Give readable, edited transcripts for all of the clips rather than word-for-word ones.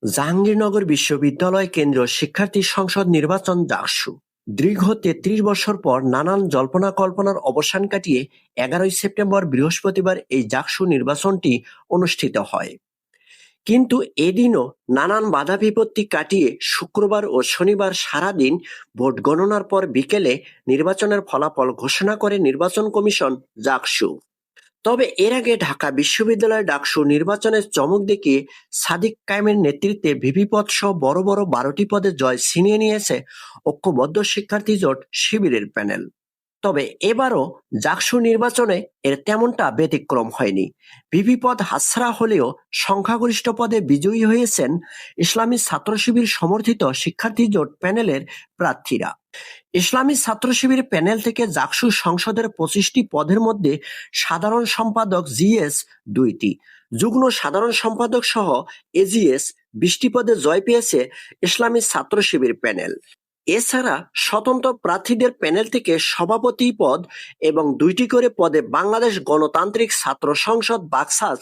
জাহাঙ্গীরনগর বিশ্ববিদ্যালয় কেন্দ্রীয় শিক্ষার্থী সংসদ নির্বাচন ডাকসু দীর্ঘ ৩৩ বছর পর নানান জল্পনা কল্পনার অবসান কাটিয়ে ১১ই সেপ্টেম্বর বৃহস্পতিবার এই ডাকসু নির্বাচনটি অনুষ্ঠিত হয়। কিন্তু এদিনও নানান বাধা বিপত্তি কাটিয়ে শুক্রবার ও শনিবার সারাদিন ভোট গণনার পর বিকেলে নির্বাচনের ফলাফল ঘোষণা করে নির্বাচন কমিশন ডাকসু। তবে এর আগে ঢাকা বিশ্ববিদ্যালয়ের ডাকসু নির্বাচনের চমক দেখিয়ে সাদিক কায়েমের নেতৃত্বে ভিভিপদ সহ বড় বড় ১২টি পদে জয় ছিনিয়ে নিয়েছে ঐক্যবদ্ধ শিক্ষার্থী জোট শিবিরের প্যানেল। তবে এবারও ডাকসু নির্বাচনে এর তেমনটা ব্যতিক্রম হয়নি। ভিভিপদ হাতছাড়া হলেও সংখ্যাগরিষ্ঠ পদে বিজয়ী হয়েছেন ইসলামী ছাত্র শিবির সমর্থিত শিক্ষার্থী জোট প্যানেলের প্রার্থীরা। ইসলামী ছাত্র শিবির প্যানেল থেকে ডাকসু সংসদের ২৫টি পদের মধ্যে সাধারণ সম্পাদক জিএস ২টি, যুগ্ম সাধারণ সম্পাদক সহ এজিএস ২০টি পদে জয় পেয়েছে ইসলামী ছাত্র শিবির প্যানেল। এছাড়া স্বতন্ত্র প্রার্থীদের প্যানেল থেকে সভাপতি পদ এবং ২টি করে পদে বাংলাদেশ গণতান্ত্রিক ছাত্র সংসদ বাকশাল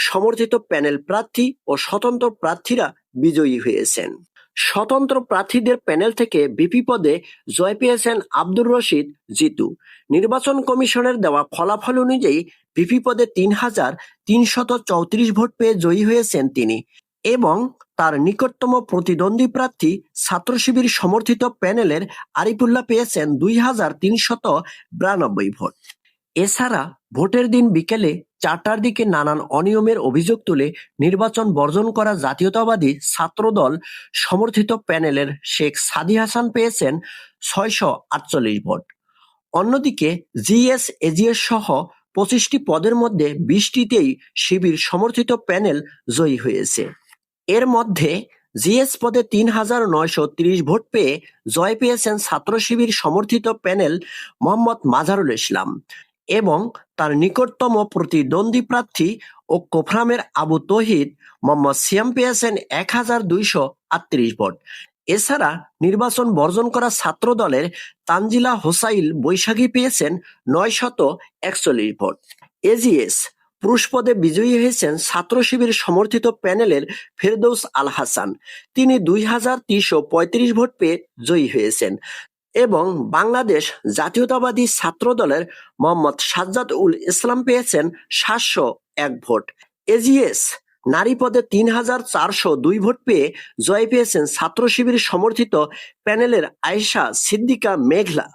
সমর্থিত প্যানেল প্রার্থী ও স্বতন্ত্র প্রার্থীরা বিজয়ী হয়েছেন। স্বতন্ত্র প্রার্থীদের প্যানেল থেকে ভিপি পদে জয় পেয়েছেন আব্দুর রশিদ জিতু। নির্বাচন কমিশনের দেওয়া ফলাফল অনুযায়ী ভিপি পদে ৩,৩৩৪ ভোট পেয়ে জয়ী হয়েছেন তিনি এবং তার নিকটতম প্রতিদ্বন্দ্বী প্রার্থী ছাত্র শিবির সমর্থিত প্যানেলের আরিফুল্লাহ পেয়েছেন ২,৩৯২ ভোট। এছাড়া ভোটের দিন বিকেলে ৪টার দিকে নানান অনিয়মের অভিযোগ তুলে নির্বাচন বর্জন করা জাতীয়তাবাদী ছাত্রদল সমর্থিত প্যানেলের শেখ সাদী হাসান পেয়েছেন ৬৪৮ ভোট। অন্যদিকে জিএস এজিএস সহ ২৫টি পদের মধ্যে ২০টিতেই শিবির সমর্থিত প্যানেল জয়ী হয়েছে। এর মধ্যে জিএস পদে ৩,৯৩০ ভোট পেয়ে জয় পেয়েছেন ছাত্র শিবির সমর্থিত প্যানেল মোহাম্মদ মাজারুল ইসলাম এবং তার নিকটতম প্রতিদ্বন্দ্বী প্রার্থী ঐক্যফ্রন্টের আবু তৌহিদ মোহাম্মদ সিয়াম পেয়েছেন ১,২৩৮ ভোট। এছাড়া নির্বাচন বর্জন করা ছাত্র দলের তানজিলা হোসাইল বৈশাখী পেয়েছেন ৯৪১ ভোট। এজিএস পুরুষ পদে বিজয়ী হয়েছেন ছাত্র শিবির সমর্থিত প্যানেলের ফেরদৌস আল হাসান, তিনি ২,৩৩৫ ভোট পেয়ে জয়ী হয়েছেন এবং বাংলাদেশ জাতীয়তাবাদী ছাত্র দলের মোহাম্মদ সাজ্জাদ উল ইসলাম পেয়েছেন ৭০১ ভোট। এজিএস নারী পদে ৩,৪০২ ভোট পেয়ে জয় পেয়েছেন ছাত্র শিবির সমর্থিত প্যানেলের আয়েশা সিদ্দিকা মেঘলা।